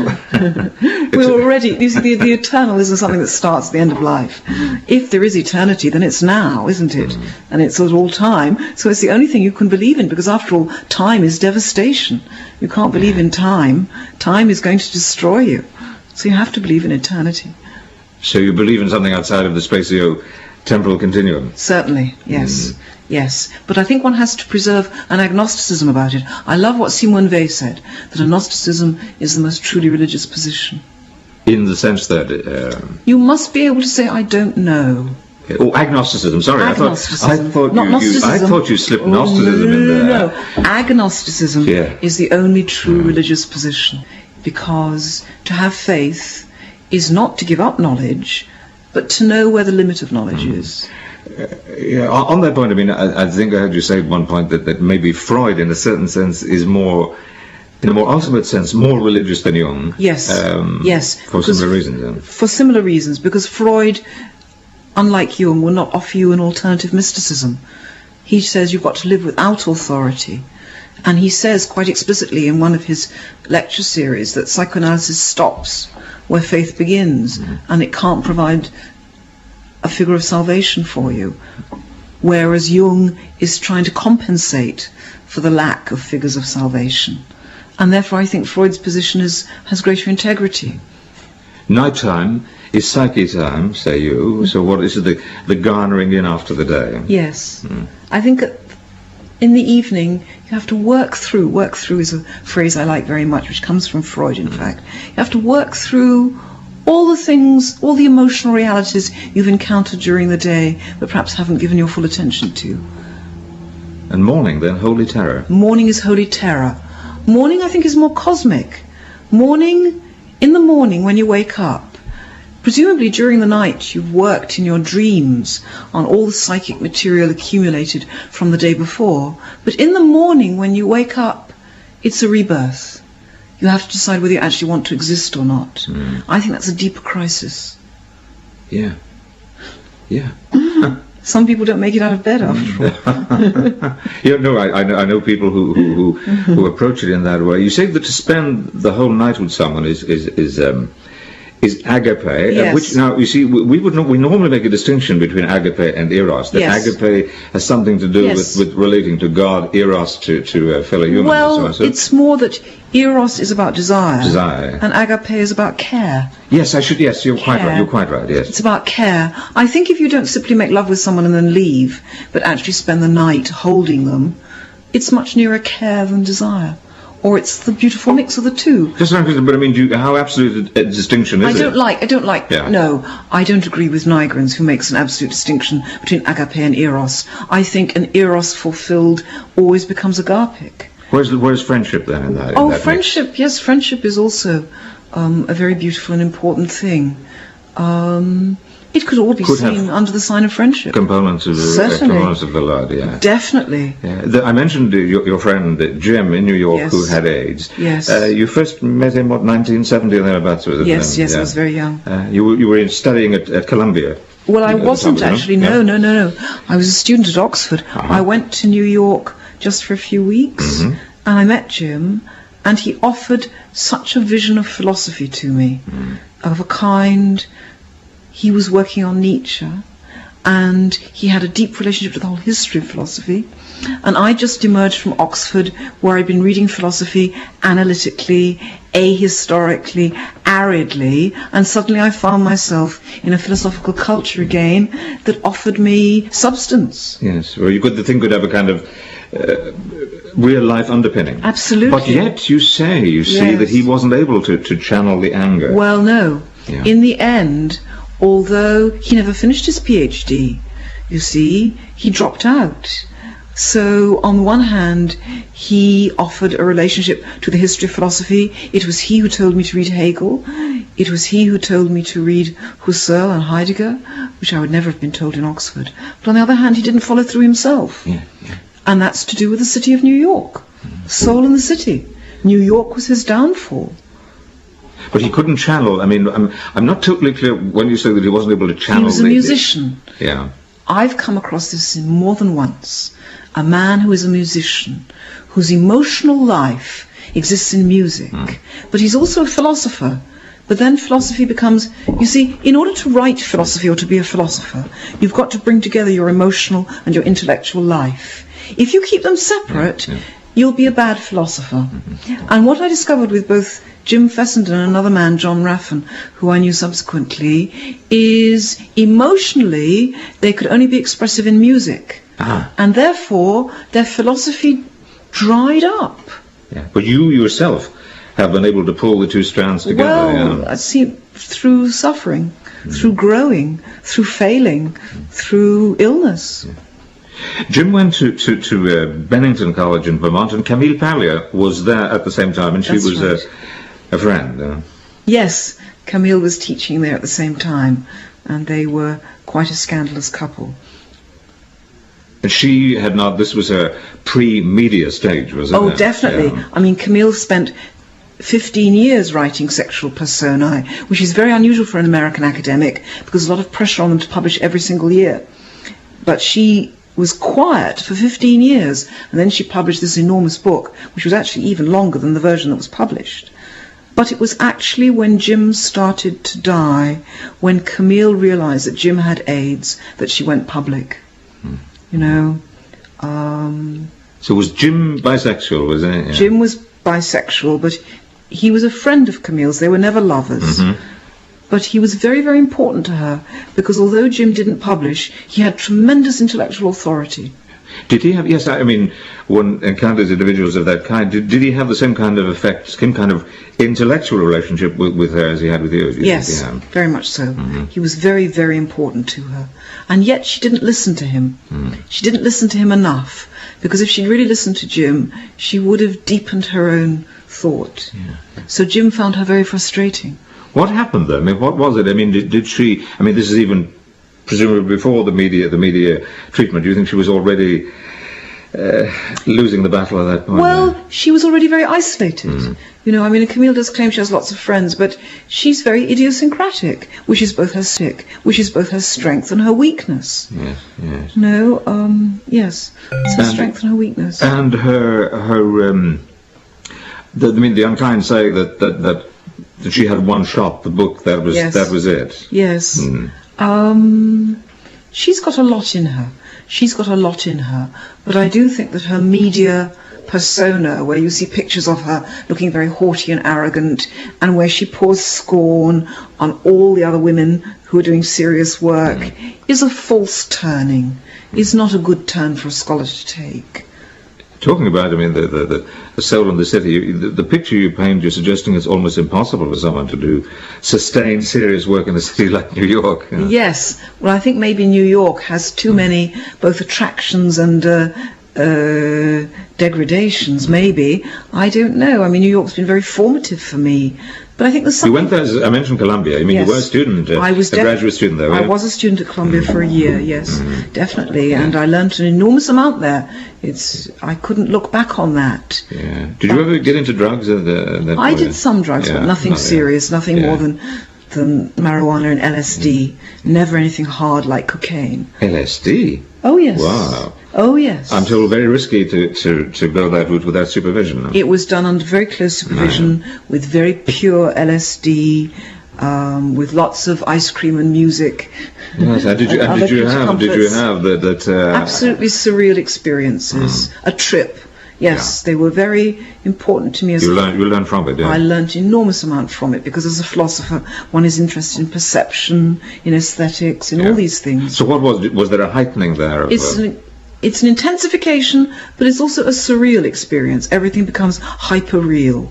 we're already, you see, the eternal isn't something that starts at the end of life. If there is eternity, then it's now, isn't it? And it's at all time. So it's the only thing you can believe in, because after all, time is devastation. You can't believe in time. Time is going to destroy you. So you have to believe in eternity. So you believe in something outside of the spatio-temporal continuum? Certainly, yes. Yes. But I think one has to preserve an agnosticism about it. I love what Simone Weil said, that agnosticism is the most truly religious position. In the sense that... you must be able to say, I don't know. Oh, agnosticism. Sorry, agnosticism. I thought you slipped Gnosticism in there. No. Agnosticism is the only true religious position, because to have faith is not to give up knowledge, but to know where the limit of knowledge is. On that point, I mean, I think I heard you say at one point that maybe Freud, in a certain sense, is more, in a more ultimate sense, more religious than Jung. Yes, yes. For similar reasons. For similar reasons, because Freud, unlike Jung, will not offer you an alternative mysticism. He says you've got to live without authority. And he says quite explicitly in one of his lecture series that psychoanalysis stops where faith begins, and it can't provide a figure of salvation for you, whereas Jung is trying to compensate for the lack of figures of salvation. And therefore I think Freud's position has greater integrity. Nighttime is psyche time, say you, so what is it, the garnering in after the day? Yes. I think in the evening you have to work through is a phrase I like very much, which comes from Freud, in fact. You have to work through all the things, all the emotional realities you've encountered during the day but perhaps haven't given your full attention to. And morning, then, holy terror. Morning is holy terror. Morning, I think, is more cosmic. Morning, in the morning when you wake up, presumably during the night you've worked in your dreams on all the psychic material accumulated from the day before, but in the morning when you wake up, it's a rebirth. You have to decide whether you actually want to exist or not. I think that's a deeper crisis. Yeah. Some people don't make it out of bed after all. I know people who approach it in that way. You say that to spend the whole night with someone is agape, yes. Which now you see we normally make a distinction between agape and eros. That agape has something to do with relating to God, eros to fellow humans. Well, and so on. It's more that eros is about desire, and agape is about care. Yes, you're quite right. You're quite right. Yes, it's about care. I think if you don't simply make love with someone and then leave, but actually spend the night holding them, it's much nearer care than desire. or it's the beautiful mix of the two. Just but I mean, how absolute a distinction is it? I don't like, no, I don't agree with Nygren's, who makes an absolute distinction between agape and eros. I think an eros fulfilled always becomes agapic. Where's friendship then in that? Oh, friendship, yes, friendship is also a very beautiful and important thing. It could all be seen under the sign of friendship. Components of the Lord, yeah. Definitely. Yeah. I mentioned your friend Jim in New York who had AIDS. Yes. You first met him, 1970 or thereabouts? Yes, I was very young. You were studying at Columbia? Well, I wasn't actually. No. I was a student at Oxford. I went to New York just for a few weeks, and I met Jim, and he offered such a vision of philosophy to me, of a kind. He was working on Nietzsche, and he had a deep relationship to the whole history of philosophy. And I just emerged from Oxford, where I'd been reading philosophy analytically, ahistorically, aridly, and suddenly I found myself in a philosophical culture again that offered me substance. Yes, well, the thing could have a kind of real life underpinning. Absolutely. But yet you see that he wasn't able to channel the anger. Well, no. Yeah. In the end, although he never finished his PhD, you see, he dropped out. So, on the one hand, he offered a relationship to the history of philosophy. It was he who told me to read Hegel. It was he who told me to read Husserl and Heidegger, which I would never have been told in Oxford. But on the other hand, he didn't follow through himself. Yeah. And that's to do with the city of New York. Soul in the city. New York was his downfall. But he couldn't channel. I mean, I'm not totally clear when you say that he wasn't able to channel. He was a musician. Yeah. I've come across this more than once. A man who is a musician, whose emotional life exists in music, but he's also a philosopher. But then philosophy becomes, you see, in order to write philosophy or to be a philosopher, you've got to bring together your emotional and your intellectual life. If you keep them separate, you'll be a bad philosopher. And what I discovered with both Jim Fessenden and another man, John Raffan, who I knew subsequently, is emotionally they could only be expressive in music. And therefore their philosophy dried up. Yeah. But you yourself have been able to pull the two strands together. Well, I see, through suffering, through growing, through failing, through illness. Jim went to Bennington College in Vermont, and Camille Paglia was there at the same time, and she was a friend. Yes, Camille was teaching there at the same time, and they were quite a scandalous couple. And she had not, this was her pre-media stage, was it? Oh, definitely. Yeah. I mean, Camille spent 15 years writing sexual personae, which is very unusual for an American academic, because there's a lot of pressure on them to publish every single year. But she was quiet for 15 years, and then she published this enormous book, which was actually even longer than the version that was published. But it was actually when Jim started to die, when Camille realized that Jim had AIDS, that she went public. You know. So was Jim bisexual, was he? Yeah. Jim was bisexual, but he was a friend of Camille's. They were never lovers. But he was very, very important to her, because although Jim didn't publish, he had tremendous intellectual authority. Did he have, yes, I mean, one encounters individuals of that kind, did he have the same kind of effect, same kind of intellectual relationship with her as he had with you? Yes, very much so. He was very, very important to her. And yet she didn't listen to him. She didn't listen to him enough, because if she'd really listened to Jim, she would have deepened her own thought. So Jim found her very frustrating. What happened then? I mean, what was it? I mean, did she, I mean, this is even presumably before the media treatment. Do you think she was already losing the battle at that point? Well, she was already very isolated. You know, I mean, Camille does claim she has lots of friends, but she's very idiosyncratic, which is both her strength and her weakness. Yes. No, yes, it's her strength and her weakness. And the unkind say that she had one shot, the book, that was it. Yes. She's got a lot in her. But I do think that her media persona, where you see pictures of her looking very haughty and arrogant, and where she pours scorn on all the other women who are doing serious work, is a false turning, is not a good turn for a scholar to take. Talking about, I mean, the soul in the city, the picture you paint, you're suggesting it's almost impossible for someone to do sustained, serious work in a city like New York. You know? Yes. Well, I think maybe New York has too many both attractions and degradations, maybe. I don't know. I mean, New York's been very formative for me. But I think there's something... You went there, I mentioned Columbia. I mean, yes. You were a student, I was a graduate student there, I was a student at Columbia for a year, yes, definitely. And I learnt an enormous amount there. I couldn't look back on that. Yeah. Did you ever get into drugs? I did some drugs, but nothing serious, nothing more than marijuana and LSD. Never anything hard like cocaine. LSD? Oh, yes. Wow. Oh, yes. I'm told very risky to go that route without supervision. No? It was done under very close supervision with very pure LSD, with lots of ice cream and music. Yes, and did you have that absolutely surreal experiences, a trip. Yes, they were very important to me as you learned from it, yeah. I learned enormous amount from it because as a philosopher one is interested in perception, in aesthetics, in all these things. So what was there a heightening there? It's an intensification, but it's also a surreal experience. Everything becomes hyper-real.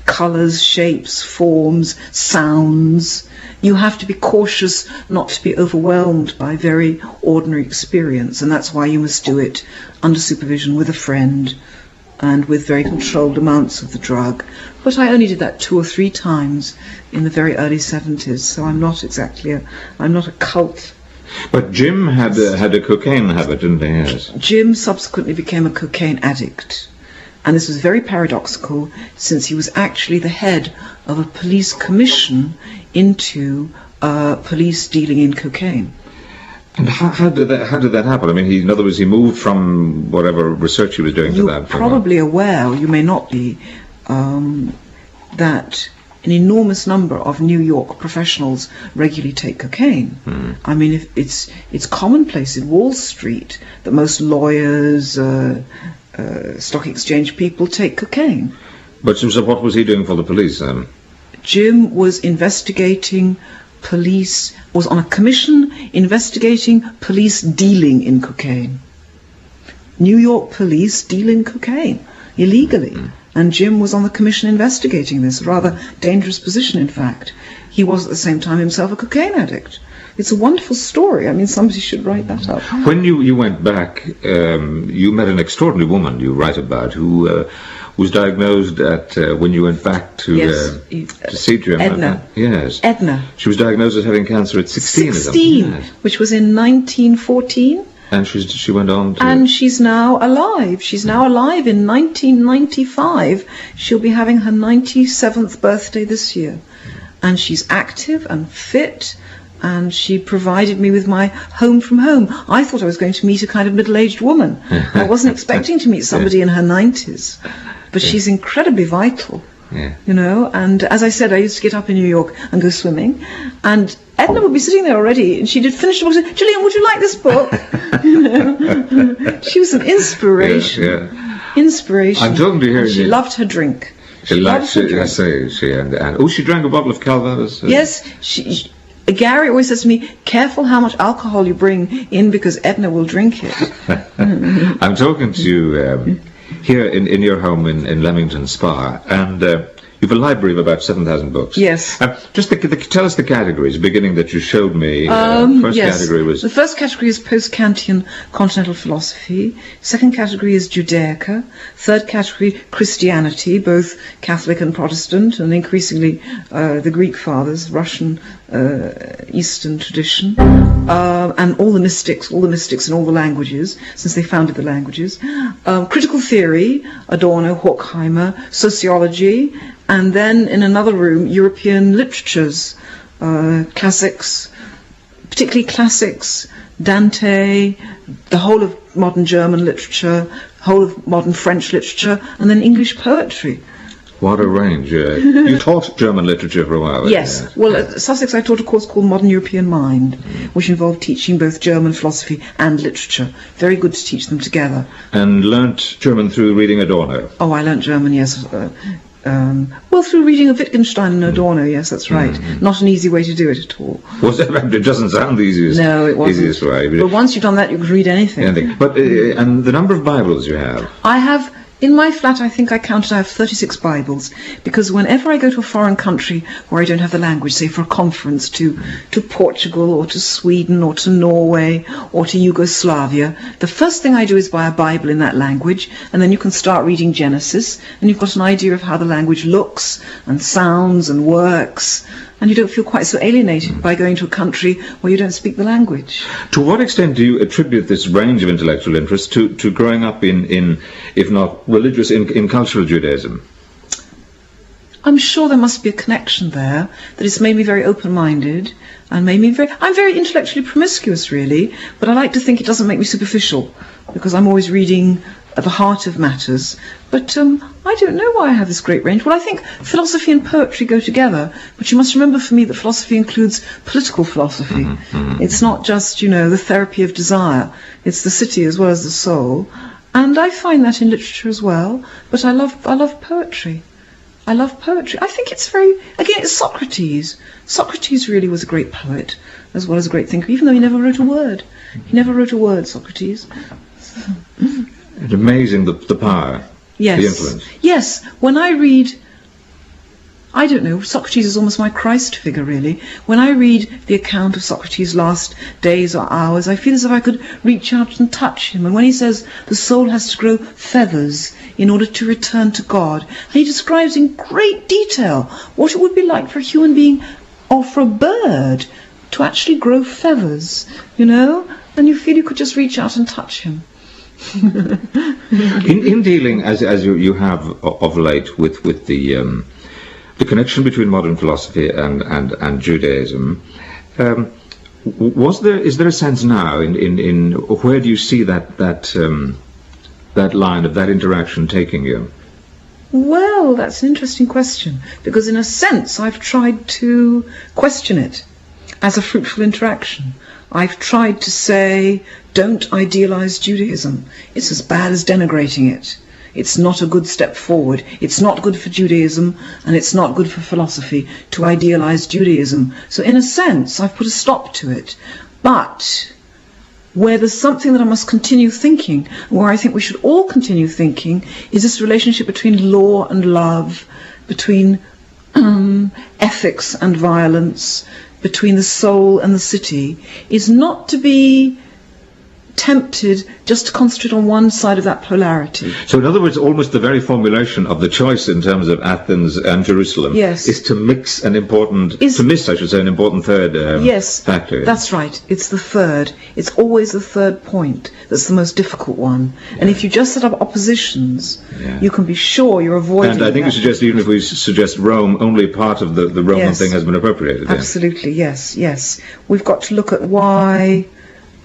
Colours, shapes, forms, sounds. You have to be cautious not to be overwhelmed by very ordinary experience, and that's why you must do it under supervision with a friend and with very controlled amounts of the drug. But I only did that 2 or 3 times in the very early 70s, so I'm not a cult. But Jim had a cocaine habit, didn't he? Yes. Jim subsequently became a cocaine addict. And this was very paradoxical, since he was actually the head of a police commission into police dealing in cocaine. And how did that happen? I mean, in other words, he moved from whatever research he was doing to that. You're probably aware, or you may not be, that an enormous number of New York professionals regularly take cocaine. I mean, it's commonplace in Wall Street that most lawyers, stock exchange people take cocaine. But so what was he doing for the police then? Jim was was on a commission investigating police dealing in cocaine. New York police deal in cocaine illegally. And Jim was on the commission investigating this, a rather dangerous position, in fact. He was at the same time himself a cocaine addict. It's a wonderful story. I mean, somebody should write that up. When you went back, you met an extraordinary woman you write about who was diagnosed when you went back to see Jim. Edna. Yes. Edna. She was diagnosed as having cancer at 16. 16, which was in 1914. And she went on to... And she's now alive. She's now alive in 1995. She'll be having her 97th birthday this year. And she's active and fit, and she provided me with my home from home. I thought I was going to meet a kind of middle-aged woman. I wasn't expecting to meet somebody in her 90s. But she's incredibly vital. You know, and as I said, I used to get up in New York and go swimming, and Edna would be sitting there already, and she'd finish the book and say, "Gillian, would you like this book?" You know, she was an inspiration. Inspiration. I'm talking to her. And she loved her drink. She drank a bottle of Calvados. Yes, Gary always says to me, "Careful how much alcohol you bring in, because Edna will drink it." I'm talking to here in your home in Leamington Spa, and you have a library of about 7,000 books. Yes. Just tell us the categories, beginning that you showed me. Category was... The first category is post-Kantian continental philosophy. Second category is Judaica. Third category, Christianity, both Catholic and Protestant, and increasingly the Greek fathers, Russian Eastern tradition, and all the mystics in all the languages, since they founded the languages. Critical theory, Adorno, Horkheimer, sociology, and then in another room, European literatures, classics, particularly classics, Dante, the whole of modern German literature, whole of modern French literature, and then English poetry. What a range. You taught German literature for a while. Yes. Well, at Sussex I taught a course called Modern European Mind, which involved teaching both German philosophy and literature. Very good to teach them together. And learnt German through reading Adorno? Oh, I learnt German, yes. Well, through reading of Wittgenstein and Adorno, yes, that's right. Not an easy way to do it at all. Well, it doesn't sound the easiest. No, it wasn't. Easiest way. But once you've done that, you can read anything. But and the number of Bibles you have? I have, in my flat, I think I counted, I have 36 Bibles, because whenever I go to a foreign country where I don't have the language, say for a conference to Portugal or to Sweden or to Norway or to Yugoslavia, the first thing I do is buy a Bible in that language, and then you can start reading Genesis, and you've got an idea of how the language looks and sounds and works, and you don't feel quite so alienated by going to a country where you don't speak the language. To what extent do you attribute this range of intellectual interest to growing up in if not religious, in cultural Judaism? I'm sure there must be a connection there, that it's made me very open-minded and made me I'm very intellectually promiscuous, really, but I like to think it doesn't make me superficial, because I'm always reading at the heart of matters. But I don't know why I have this great range. Well, I think philosophy and poetry go together, but you must remember for me that philosophy includes political philosophy. It's not just, the therapy of desire. It's the city as well as the soul. And I find that in literature as well, but I love poetry. I love poetry. I think it's it's Socrates. Socrates really was a great poet, as well as a great thinker, even though he never wrote a word. He never wrote a word, Socrates. It's amazing the power, yes. the influence. Yes, when I read, I don't know, Socrates is almost my Christ figure, really. When I read the account of Socrates' last days or hours, I feel as if I could reach out and touch him. And when he says the soul has to grow feathers in order to return to God, and he describes in great detail what it would be like for a human being or for a bird to actually grow feathers, and you feel you could just reach out and touch him. in dealing as you have of late with the connection between modern philosophy and Judaism, is there a sense now in where do you see that line of that interaction taking you? Well, that's an interesting question, because in a sense I've tried to question it as a fruitful interaction. I've tried to say, don't idealize Judaism. It's as bad as denigrating it. It's not a good step forward. It's not good for Judaism, and it's not good for philosophy to idealize Judaism. So in a sense, I've put a stop to it. But where there's something that I must continue thinking, where I think we should all continue thinking, is this relationship between law and love, between ethics and violence, between the soul and the city, is not to be tempted just to concentrate on one side of that polarity. So in other words, almost the very formulation of the choice in terms of Athens and Jerusalem is to miss an important third factor. That's right. It's the third. It's always the third point that's the most difficult one. Yeah. And if you just set up oppositions, you can be sure you're avoiding And I think you suggest, even if we suggest Rome, only part of the Roman thing has been appropriated. Absolutely, yes. We've got to look at why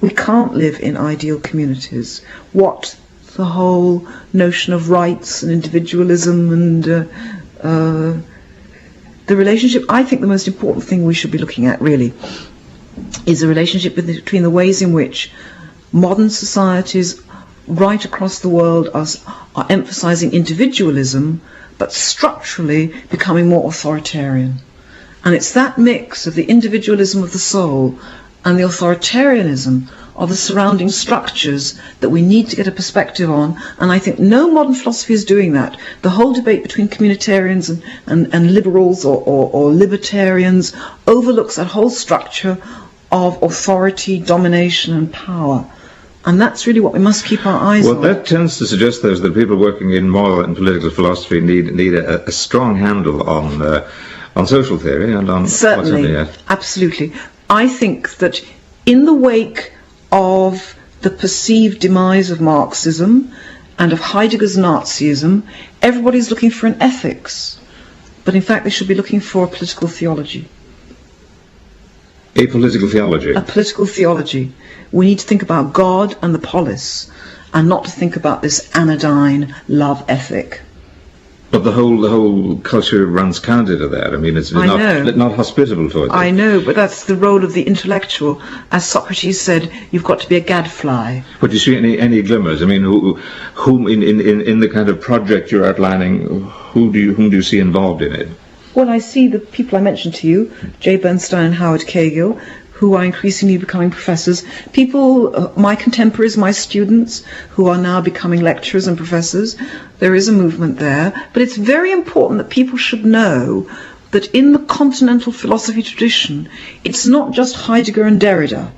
we can't live in ideal communities, what the whole notion of rights and individualism and the relationship. I think the most important thing we should be looking at, really, is the relationship between the ways in which modern societies right across the world are emphasizing individualism, but structurally becoming more authoritarian. And it's that mix of the individualism of the soul and the authoritarianism of the surrounding structures that we need to get a perspective on, and I think no modern philosophy is doing that. The whole debate between communitarians and liberals or libertarians overlooks that whole structure of authority, domination and power. And that's really what we must keep our eyes on. Well, that tends to suggest, though, that people working in moral and political philosophy need a strong handle on social theory and on... Certainly, absolutely. I think that in the wake of the perceived demise of Marxism and of Heidegger's Nazism, everybody's looking for an ethics. But in fact, they should be looking for a political theology. A political theology? A political theology. We need to think about God and the polis, and not to think about this anodyne love ethic. But the whole culture runs counter to that. I mean, it's not hospitable towards it. I know, but that's the role of the intellectual. As Socrates said, you've got to be a gadfly. But do you see any glimmers? I mean, whom in the kind of project you're outlining, whom do you see involved in it? Well, I see the people I mentioned to you, J. Bernstein and Howard Cagill, who are increasingly becoming professors, people, my contemporaries, my students, who are now becoming lecturers and professors. There is a movement there, but it's very important that people should know that in the continental philosophy tradition, it's not just Heidegger and Derrida.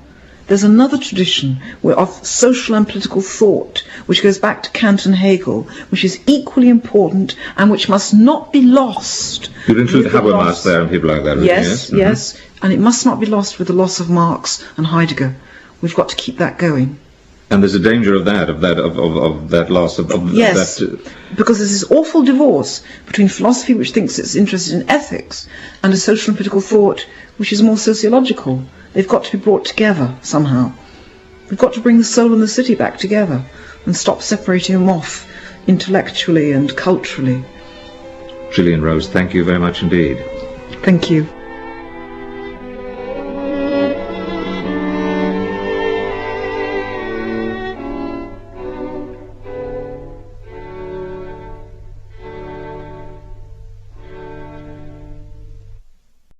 There's another tradition of social and political thought, which goes back to Kant and Hegel, which is equally important and which must not be lost. You'd include Habermas there and people like that, really, yes? Yes, and it must not be lost with the loss of Marx and Heidegger. We've got to keep that going. And there's a danger of that loss of yes, that. Because there's this awful divorce between philosophy, which thinks it's interested in ethics, and a social and political thought, which is more sociological. They've got to be brought together somehow. We've got to bring the soul and the city back together and stop separating them off intellectually and culturally. Gillian Rose, thank you very much indeed. Thank you.